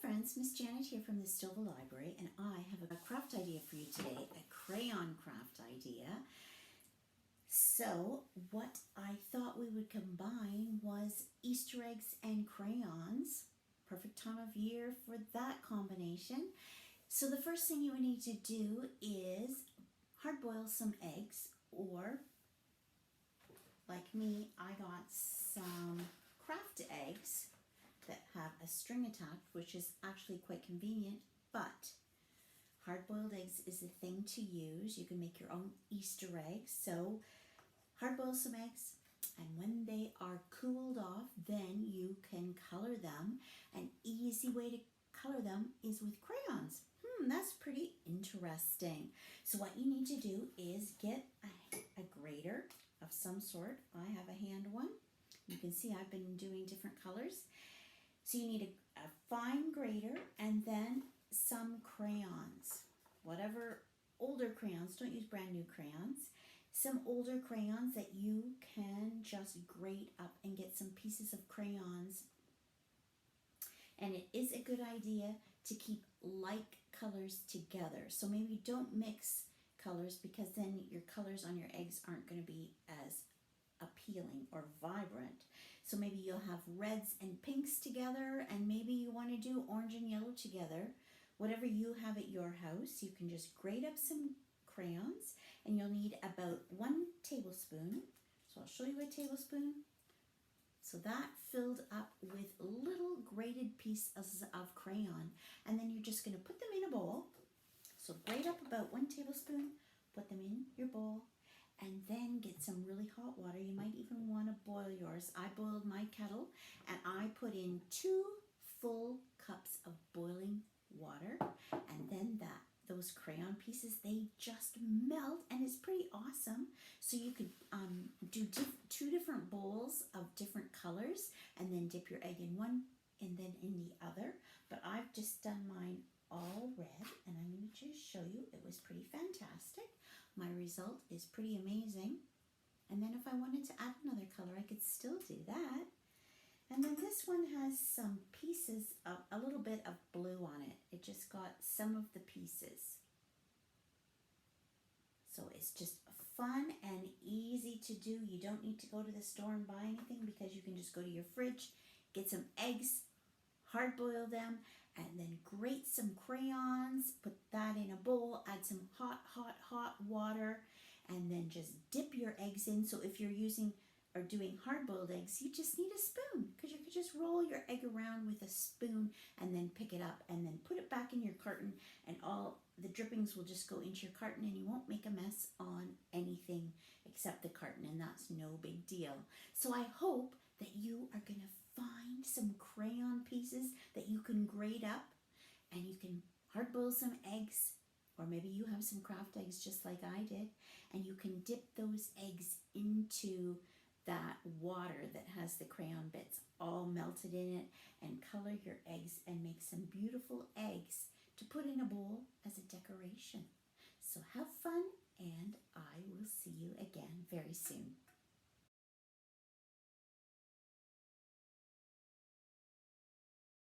friends, Miss Janet here from the Stova Library, and I have a craft idea for you today, a crayon craft idea. So what I thought we would combine was Easter eggs and crayons. Perfect time of year for that combination. So the first thing you would need to do is hard boil some eggs, or like me, I got some craft eggs that have a string attached, which is actually quite convenient, but hard-boiled eggs is the thing to use. You can make your own Easter eggs. So hard-boil some eggs, and when they are cooled off, then you can color them. An easy way to color them is with crayons. That's pretty interesting. So what you need to do is get a grater of some sort. I have a hand one. You can see I've been doing different colors. So you need a fine grater and then some crayons. Whatever older crayons, don't use brand new crayons. Some older crayons that you can just grate up and get some pieces of crayons. And it is a good idea to keep like colors together. So maybe don't mix colors, because then your colors on your eggs aren't going to be as appealing or vibrant. So maybe you'll have reds and pinks together, and maybe you want to do orange and yellow together. Whatever you have at your house, you can just grate up some crayons, and you'll need about 1 tablespoon. So I'll show you a tablespoon. So that filled up with little grated pieces of crayon, and then you're just going to put them in a bowl. So grate up about 1 tablespoon, put them in your bowl, and then get some really hot water. You might even want to boil yours. I boiled my kettle, and I put in 2 full cups of boiling water, and then those crayon pieces, they just melt, and it's pretty awesome. So you could do 2 different bowls of different colors, and then dip your egg in one and then in the other. But I've just done mine all red, and I'm going to just show you. It was pretty fantastic. My result is pretty amazing. And then if I wanted to add another color, I could still do that. And then this one has some pieces of a little bit of blue on it. It just got some of the pieces. So it's just fun and easy to do. You don't need to go to the store and buy anything, because you can just go to your fridge, get some eggs, hard boil them, and then grate some crayons, put that in a bowl, add some hot water, and then just dip your eggs in. So if you're using or doing hard-boiled eggs, you just need a spoon, because you could just roll your egg around with a spoon and then pick it up and then put it back in your carton, and all the drippings will just go into your carton, and you won't make a mess on anything except the carton, and that's no big deal. So I hope that you are going to find some crayon pieces that you can grate up, and you can hard boil some eggs, or maybe you have some craft eggs just like I did, and you can dip those eggs into that water that has the crayon bits all melted in it, and color your eggs and make some beautiful eggs to put in a bowl as a decoration. So have fun, and I will see you again very soon.